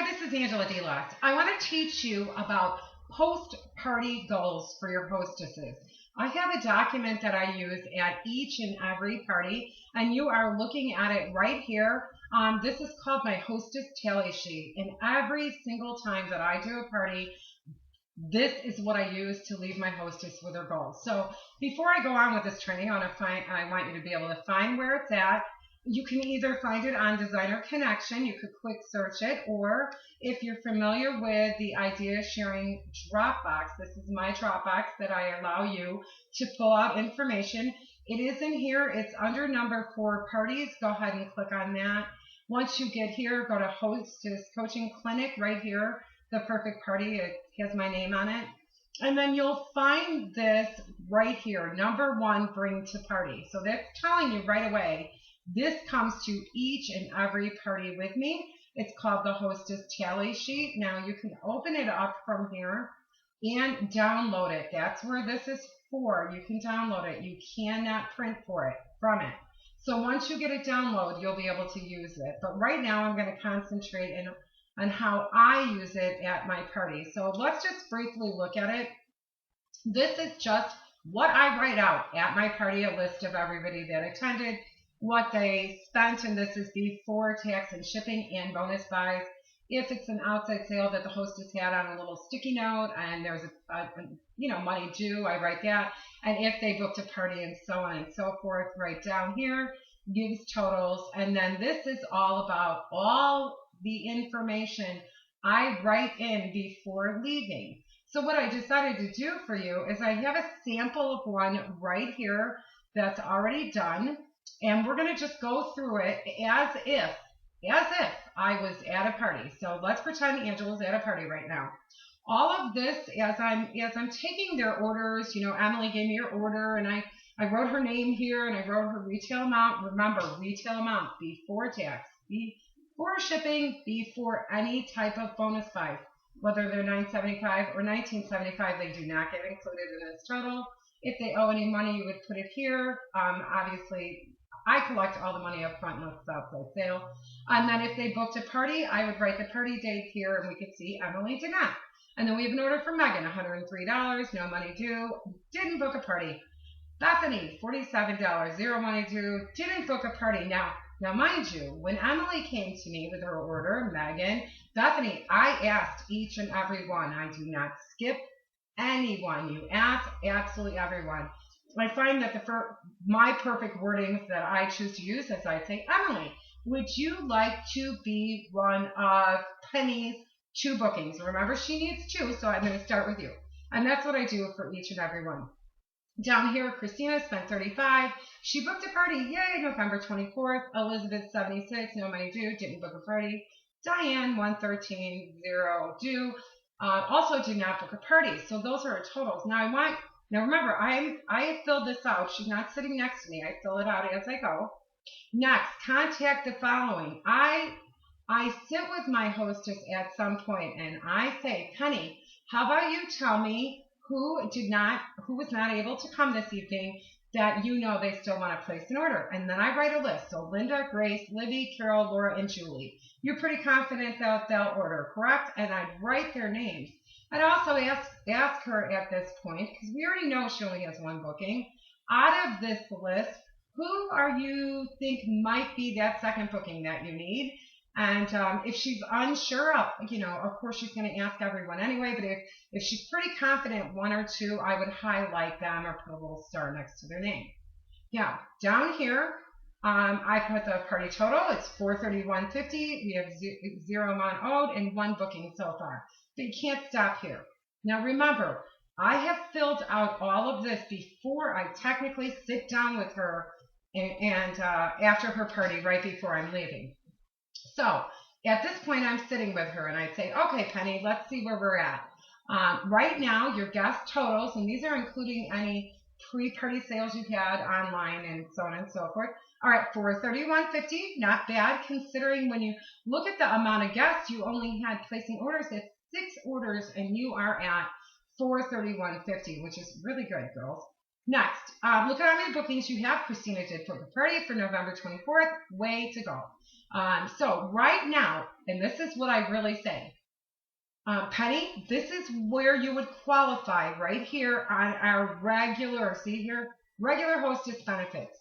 this is Angela DeLoss. I want to teach you about post-party goals for your hostesses. I have a document that I use at each and every party, and you are looking at it right here. This is called my hostess tally sheet, and every single time that I do a party, this is what I use to leave my hostess with her goals. So before I go on with this training, I want you to be able to find where it's at. You can either find it on Designer Connection, you could quick search it, or if you're familiar with the Idea Sharing Dropbox, this is my Dropbox that I allow you to pull out information. It is in here, it's under number 4 parties. Go ahead and click on that. Once you get here, go to Hostess Coaching Clinic right here, the perfect party. It has my name on it. And then you'll find this right here, number 1, bring to party. So that's telling you right away, this comes to each and every party with me. It's called the Hostess Tally Sheet. Now you can open it up from here and download it. That's where this is for. You can download it. You cannot print from it. So once you get it downloaded, you'll be able to use it. But right now I'm going to concentrate on how I use it at my party. So let's just briefly look at it. This is just what I write out at my party, a list of everybody that attended, what they spent, and this is before tax and shipping and bonus buys. If it's an outside sale that the hostess had on a little sticky note and there's a money due, I write that. And if they booked a party and so on and so forth, right down here, gives totals. And then this is all about all the information I write in before leaving. So what I decided to do for you is I have a sample of one right here that's already done. And we're going to just go through it as if I was at a party. So let's pretend Angela's at a party right now. All of this, as I'm taking their orders, Emily gave me your order, and I wrote her name here, and I wrote her retail amount. Remember, retail amount before tax, before shipping, before any type of bonus buy, whether they're $9.75 or $19.75, they do not get included in this total. If they owe any money, you would put it here. Obviously, I collect all the money up front unless it's outside sale. And then if they booked a party, I would write the party date here, and we could see Emily did not. And then we have an order from Megan, $103, no money due, didn't book a party. Bethany, $47, zero money due, didn't book a party. Now mind you, when Emily came to me with her order, Megan, Bethany, I asked each and every one. I do not skip anyone. You ask absolutely everyone. I find that my perfect wordings that I choose to use is I say, Emily, would you like to be one of Penny's 2 bookings? Remember, she needs 2, so I'm going to start with you. And that's what I do for each and every one. Down here, Christina spent $35. She booked a party. Yay, November 24th. Elizabeth, $76. No money due. Didn't book a party. Diane, $113. Zero due. Also did not book a party. So those are our totals. Now remember, I have filled this out. She's not sitting next to me. I fill it out as I go. Next, contact the following. I sit with my hostess at some point and I say, Penny, how about you tell me who was not able to come this evening that they still want to place an order. And then I write a list. So Linda, Grace, Libby, Carol, Laura, and Julie. You're pretty confident that they'll order, correct? And I'd write their names. I'd also ask her at this point, because we already know she only has 1 booking, out of this list, who are you think might be that second booking that you need? And if she's unsure, of course she's going to ask everyone anyway, but if she's pretty confident 1 or 2, I would highlight them or put a little star next to their name. Yeah, down here, I put the party total. It's $431.50. We have 0 amount owed and 1 booking so far. But you can't stop here. Now remember, I have filled out all of this before I technically sit down with her and after her party, right before I'm leaving. So at this point, I'm sitting with her and I'd say, okay, Penny, let's see where we're at. Right now, your guest totals, and these are including any pre-party sales you had online and so on and so forth. All right, $431.50, not bad considering when you look at the amount of guests you only had placing orders. It's 6 orders and you are at $431.50, which is really good, girls. Next, look at how many bookings you have. Christina did for the party for November 24th. Way to go. So right now, and this is what I really say, Penny, this is where you would qualify right here on our regular, see here, regular hostess benefits.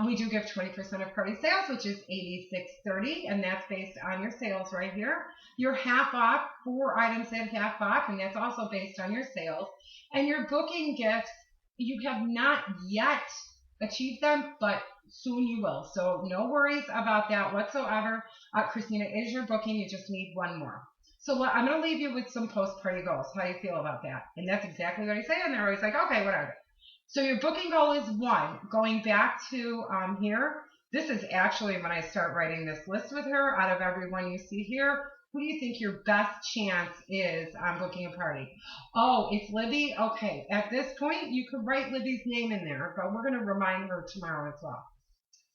We do give 20% of party sales, which is $86.30, and that's based on your sales right here. Your half off, 4 items at half off, and that's also based on your sales. And your booking gifts, you have not yet achieved them, but soon you will. So no worries about that whatsoever. Christina is your booking. You just need one more. So I'm going to leave you with some post-party goals. How do you feel about that? And that's exactly what I say. And they're always like, okay, whatever. So your booking goal is 1. Going back to here, this is actually when I start writing this list with her. Out of everyone you see here, who do you think your best chance is on booking a party? Oh, it's Libby? Okay. At this point, you could write Libby's name in there, but we're going to remind her tomorrow as well.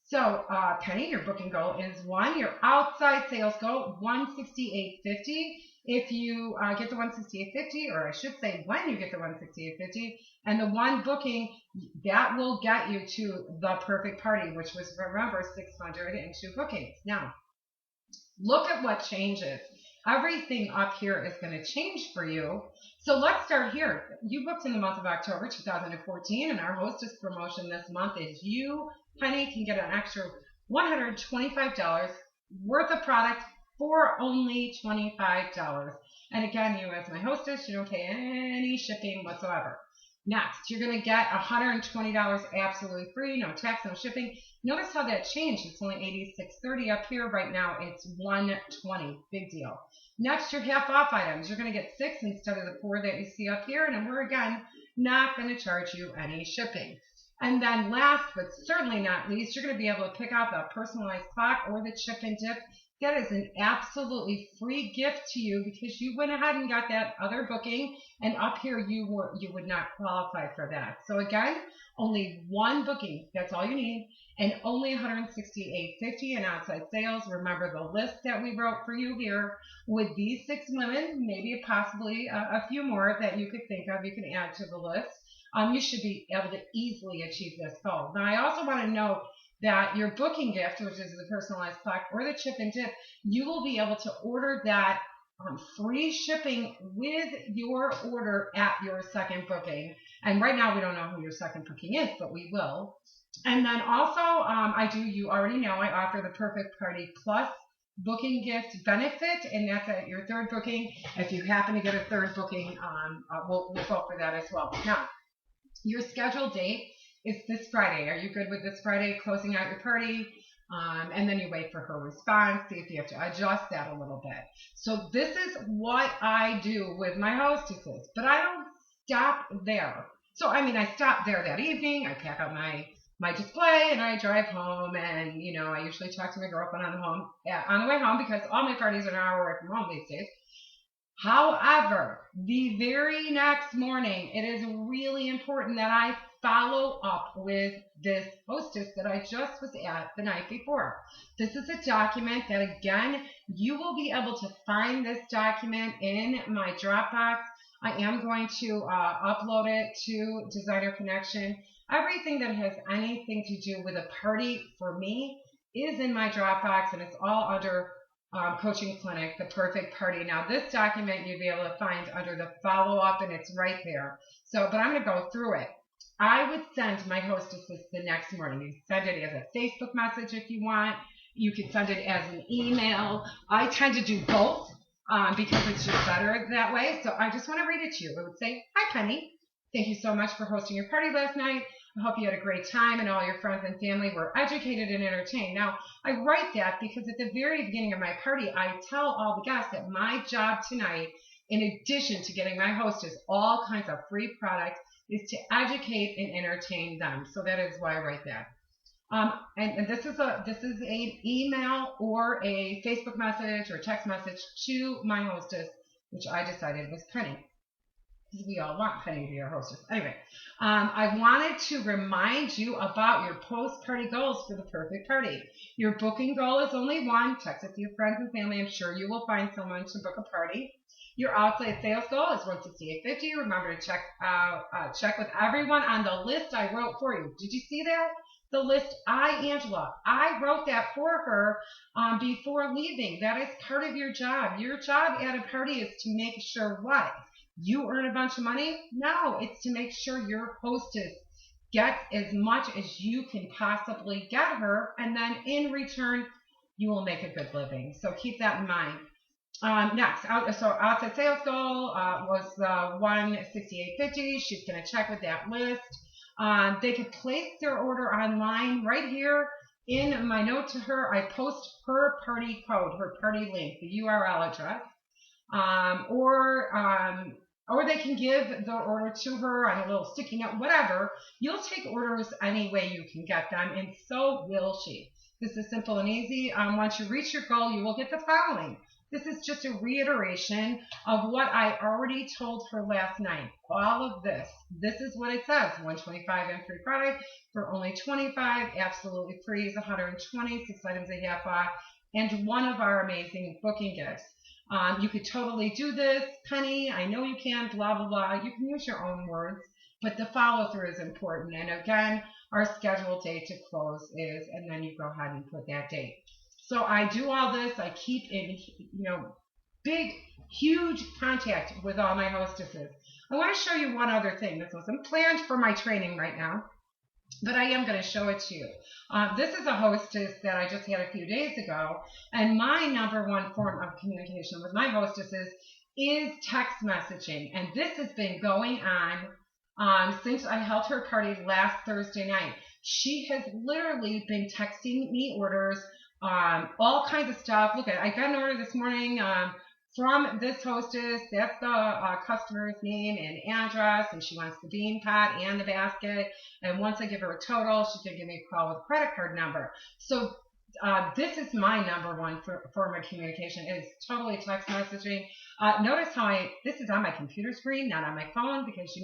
So, Penny, your booking goal is 1. Your outside sales goal, $168.50. If you get the $168.50, or I should say when you get the $168.50, and the 1 booking, that will get you to the perfect party, which was, remember, 602 bookings. Now, look at what changes. Everything up here is going to change for you. So let's start here. You booked in the month of October 2014, and our hostess promotion this month is you, Penny, can get an extra $125 worth of product for only $25. And again, you as my hostess, you don't pay any shipping whatsoever. Next, you're going to get $120 absolutely free, no tax, no shipping. Notice how that changed. It's only $86.30 up here. Right now, it's $120. Big deal. Next, your half off items. You're going to get 6 instead of the 4 that you see up here. And we're, again, not going to charge you any shipping. And then last, but certainly not least, you're going to be able to pick out the personalized clock or the chip and dip. That is an absolutely free gift to you because you went ahead and got that other booking, and up here you would not qualify for that. So again, only 1 booking. That's all you need, and only $168.50 in outside sales. Remember the list that we wrote for you here with these 6 women, maybe possibly a few more that you could think of. You can add to the list. You should be able to easily achieve this goal. Now, I also want to note that your booking gift, which is the personalized clock or the chip and dip, you will be able to order that free shipping with your order at your second booking. And right now we don't know who your second booking is, but we will. And then also, you already know, I offer the Perfect Party Plus booking gift benefit, and that's at your 3rd booking. If you happen to get a 3rd booking, we'll go for that as well. Now, your scheduled date is this Friday. Are you good with this Friday closing out your party? And then you wait for her response, see if you have to adjust that a little bit. So this is what I do with my hostesses, but I don't stop there. So, I stop there that evening. I pack up my display and I drive home, and, I usually talk to my girlfriend on the way home because all my parties are an hour away from home these days. However, the very next morning, it is really important that I follow up with this hostess that I just was at the night before. This is a document that, again, you will be able to find this document in my Dropbox. I am going to upload it to Designer Connection. Everything that has anything to do with a party for me is in my Dropbox, and it's all under Coaching Clinic, the Perfect Party. Now, this document you'll be able to find under the follow-up, and it's right there. But I'm going to go through it. I would send my hostesses the next morning. You can send it as a Facebook message if you want. You can send it as an email. I tend to do both because it's just better that way. So I just want to read it to you. It would say, "Hi, Penny. Thank you so much for hosting your party last night. I hope you had a great time and all your friends and family were educated and entertained." Now, I write that because at the very beginning of my party, I tell all the guests that my job tonight, in addition to getting my hostess all kinds of free products, is to educate and entertain them. So that is why I write that. And this is an email or a Facebook message or text message to my hostess, which I decided was Penny. We all want Penny to be our hostess. Anyway, I wanted to remind you about your post-party goals for the perfect party. Your booking goal is only 1. Text a few friends and family. I'm sure you will find someone to book a party. Your outside sales goal is 168.50. Remember to check with everyone on the list I wrote for you. Did you see that? The list, Angela, I wrote that for her before leaving. That is part of your job. Your job at a party is to make sure what? You earn a bunch of money? No, it's to make sure your hostess gets as much as you can possibly get her, and then in return, you will make a good living. So keep that in mind. Next, outside sales goal was 168.50. She's going to check with that list. They could place their order online right here in my note to her. I post her party code, her party link, the URL address, or they can give the order to her on a little sticky note, whatever. You'll take orders any way you can get them, and so will she. This is simple and easy. Once you reach your goal, you will get the following. This is just a reiteration of what I already told her last night. All of this. This is what it says. 125 and free product for only 25. Absolutely free is 120. 6 items a half off. And one of our amazing booking gifts. You could totally do this. Penny, I know you can. Blah, blah, blah. You can use your own words. But the follow through is important. And again, our scheduled date to close is, and then you go ahead and put that date. So I do all this. I keep in, big, huge contact with all my hostesses. I want to show you one other thing. This wasn't planned for my training right now, but I am going to show it to you. This is a hostess that I just had a few days ago, and my number one form of communication with my hostesses is text messaging, and this has been going on since I held her party last Thursday night. She has literally been texting me orders, all kinds of stuff. Look, I got an order this morning from this hostess. That's the customer's name and address, and she wants the bean pot and the basket. And once I give her a total, she's going to give me a call with a credit card number. So this is my number one form of communication. It is totally text messaging. Notice how this is on my computer screen, not on my phone, because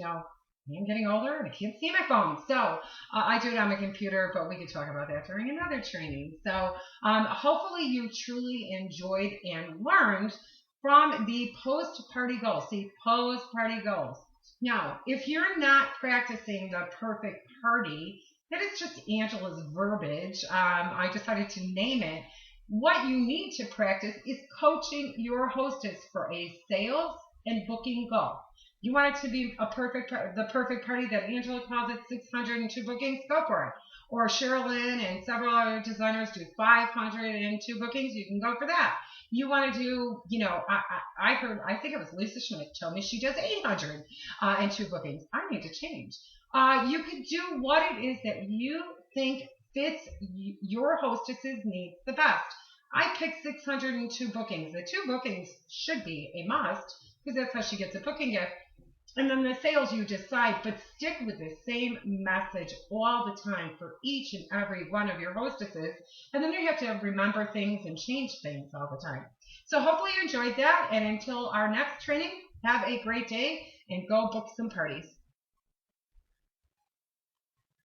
I'm getting older and I can't see my phone. So I do it on my computer, but we could talk about that during another training. So hopefully you truly enjoyed and learned from the post-party goals. See, post-party goals. Now, if you're not practicing the perfect party, that is just Angela's verbiage. I decided to name it. What you need to practice is coaching your hostess for a sales and booking goal. You want it to be the perfect party that Angela calls it, 602 bookings, go for it. Or Sherilyn and several other designers do 502 bookings, you can go for that. You want to do, I think it was Lisa Schmidt told me she does 802 bookings. I need to change. You could do what it is that you think fits your hostess's needs the best. I picked 602 bookings. The 2 bookings should be a must because that's how she gets a booking gift. And then the sales you decide, but stick with the same message all the time for each and every one of your hostesses. And then you have to remember things and change things all the time. So hopefully you enjoyed that. And until our next training, have a great day and go book some parties.